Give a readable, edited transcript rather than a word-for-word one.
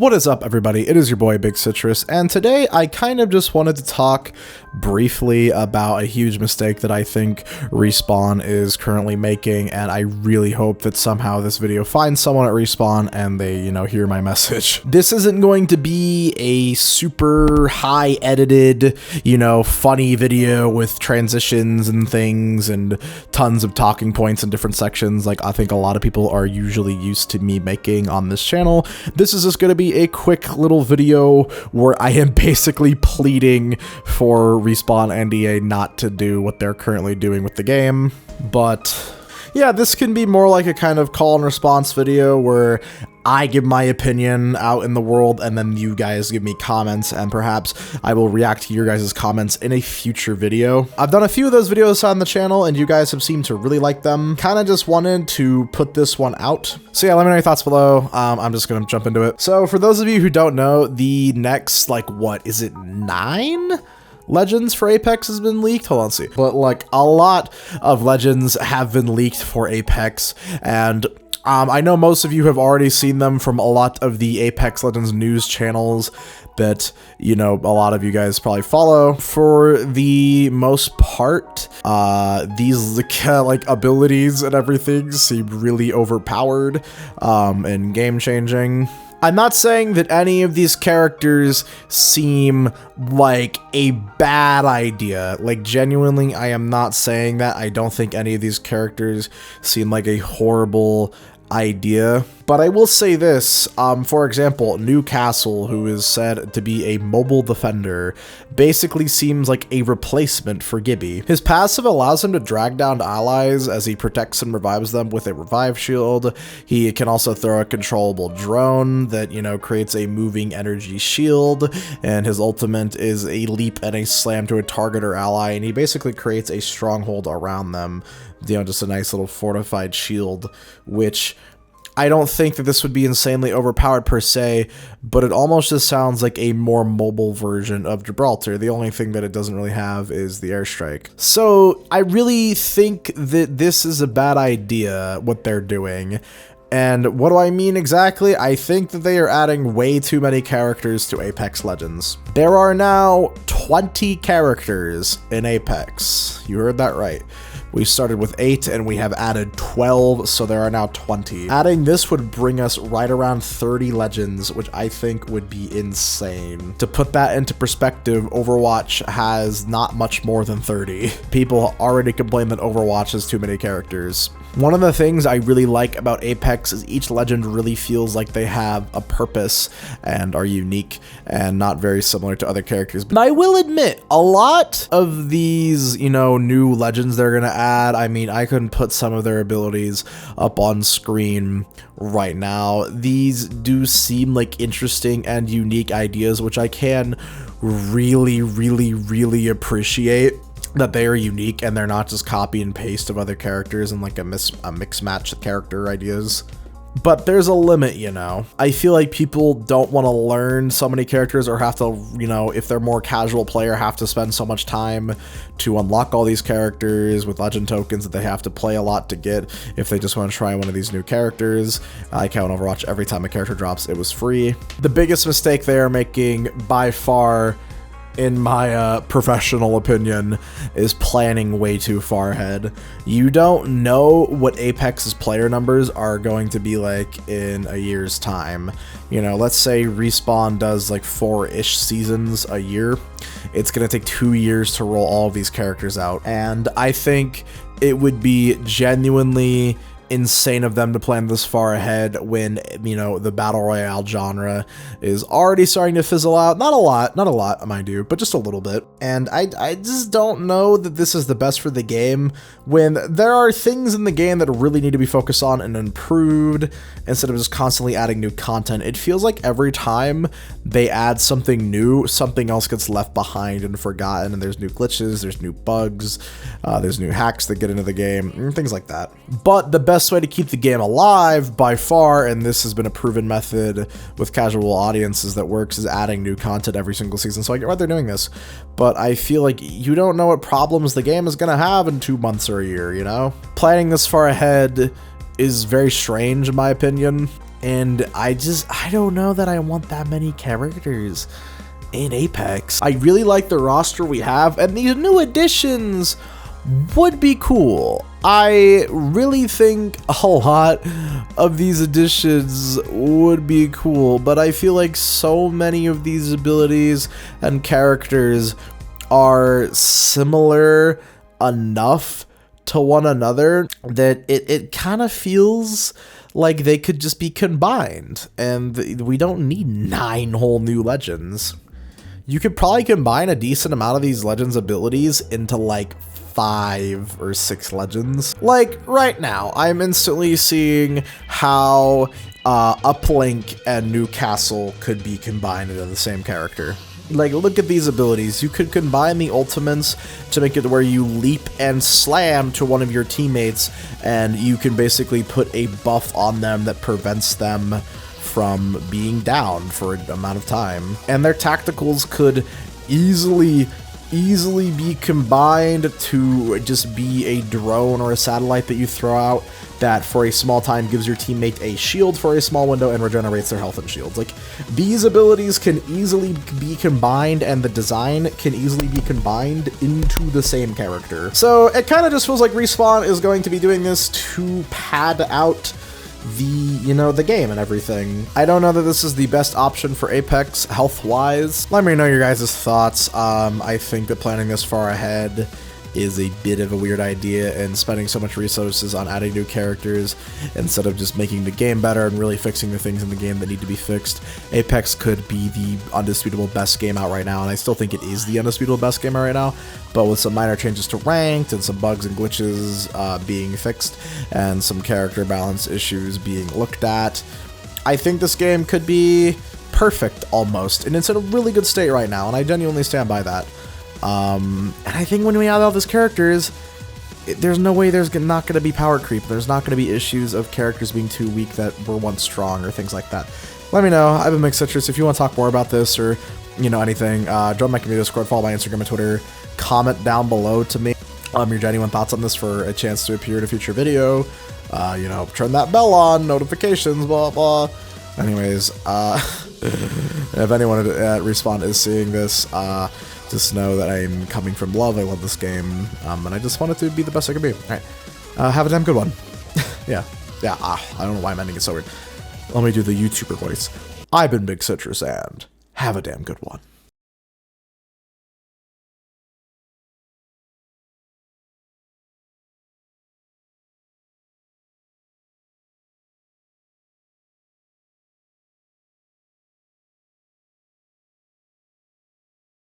What is up, everybody? It is your boy Big Citrus, and today I kind of just wanted to talk briefly about a huge mistake that I think Respawn is currently making, and I really hope that somehow this video finds someone at Respawn and they, hear my message. This isn't going to be a super high edited, funny video with transitions and things and tons of talking points in different sections like I think a lot of people are usually used to me making on this channel. This is just going to be a quick little video where I am basically pleading for Respawn and EA not to do what they're currently doing with the game. But yeah, this can be more like a kind of call and response video where I give my opinion out in the world and then you guys give me comments, and perhaps I will react to your guys' comments in a future video. I've done a few of those videos on the channel and you guys have seemed to really like them. Kind of just wanted to put this one out. So yeah, let me know your thoughts below. I'm just gonna jump into it. So for those of you who don't know, the next, what is it, 9? Legends for Apex has been leaked. Hold on, see. But a lot of legends have been leaked for Apex, and I know most of you have already seen them from a lot of the Apex Legends news channels that, a lot of you guys probably follow. For the most part, these abilities and everything seem really overpowered and game-changing. I'm not saying that any of these characters seem like a bad idea. Genuinely, I am not saying that. I don't think any of these characters seem like a horrible idea. But I will say this, for example, Newcastle, who is said to be a mobile defender, basically seems like a replacement for Gibby. His passive allows him to drag down allies as he protects and revives them with a revive shield. He can also throw a controllable drone that, creates a moving energy shield, and his ultimate is a leap and a slam to a target or ally, and he basically creates a stronghold around them, just a nice little fortified shield, which I don't think that this would be insanely overpowered per se, but it almost just sounds like a more mobile version of Gibraltar. The only thing that it doesn't really have is the airstrike. So I really think that this is a bad idea, what they're doing. And what do I mean exactly? I think that they are adding way too many characters to Apex Legends. There are now 20 characters in Apex. You heard that right. We started with 8 and we have added 12, so there are now 20. Adding this would bring us right around 30 legends, which I think would be insane. To put that into perspective, Overwatch has not much more than 30. People already complain that Overwatch has too many characters. One of the things I really like about Apex is each legend really feels like they have a purpose and are unique and not very similar to other characters. But I will admit, a lot of these, new legends they're gonna add, I couldn't put some of their abilities up on screen right now. These do seem like interesting and unique ideas, which I can really, really, really appreciate. That they are unique and they're not just copy and paste of other characters and a mix match character ideas. But there's a limit, I feel like people don't want to learn so many characters or have to, if they're more casual player, have to spend so much time to unlock all these characters with legend tokens that they have to play a lot to get if they just want to try one of these new characters. Like how in Overwatch, every time a character drops, it was free. The biggest mistake they are making by far, in my professional opinion, is planning way too far ahead. You don't know what Apex's player numbers are going to be like in a year's time. Let's say Respawn does 4-ish seasons a year. It's gonna take 2 years to roll all of these characters out, and I think it would be genuinely insane of them to plan this far ahead when the battle royale genre is already starting to fizzle out. Not a lot, mind you, but just a little bit. And I just don't know that this is the best for the game when there are things in the game that really need to be focused on and improved instead of just constantly adding new content. It feels like every time they add something new, something else gets left behind and forgotten, and there's new glitches, there's new bugs, there's new hacks that get into the game, and things like that. But the best way to keep the game alive by far, and this has been a proven method with casual audiences that works, is adding new content every single season. So I get why they're doing this, but I feel like you don't know what problems the game is gonna have in 2 months or a year, Planning this far ahead is very strange in my opinion. And I don't know that I want that many characters in Apex. I really like the roster we have, and these new additions would be cool. I really think a lot of these additions would be cool, but I feel like so many of these abilities and characters are similar enough to one another that it kind of feels like they could just be combined, and we don't need 9 whole new legends. You could probably combine a decent amount of these legends abilities into like 5 or 6 legends. Like right now, I'm instantly seeing how Uplink and Newcastle could be combined into the same character. Like, look at these abilities. You could combine the ultimates to make it where you leap and slam to one of your teammates, and you can basically put a buff on them that prevents them from being down for an amount of time. And their tacticals could easily be combined to just be a drone or a satellite that you throw out that for a small time gives your teammate a shield for a small window and regenerates their health and shields. Like, these abilities can easily be combined, and the design can easily be combined into the same character. So it kind of just feels like Respawn is going to be doing this to pad out the game and everything. I don't know that this is the best option for Apex health-wise. Let me know your guys' thoughts. I think that planning this far ahead is a bit of a weird idea, and spending so much resources on adding new characters instead of just making the game better and really fixing the things in the game that need to be fixed. Apex could be the undisputable best game out right now, and I still think it is the undisputable best game out right now, but with some minor changes to ranked and some bugs and glitches being fixed and some character balance issues being looked at, I think this game could be perfect almost, and it's in a really good state right now, and I genuinely stand by that. And I think when we add all these characters, there's no way there's not going to be power creep. There's not going to be issues of characters being too weak that were once strong or things like that. Let me know. I've been Mixed Citrus. If you want to talk more about this or, anything, join my community Discord, follow my Instagram and Twitter, comment down below to me your genuine thoughts on this for a chance to appear in a future video. Turn that bell on, notifications, blah, blah. Anyways, if anyone at Respawn is seeing this, just know that I'm coming from love. I love this game, and I just want it to be the best I can be. All right, have a damn good one. yeah. I don't know why I'm ending it so weird. Let me do the YouTuber voice. I've been Big Citrus, and have a damn good one.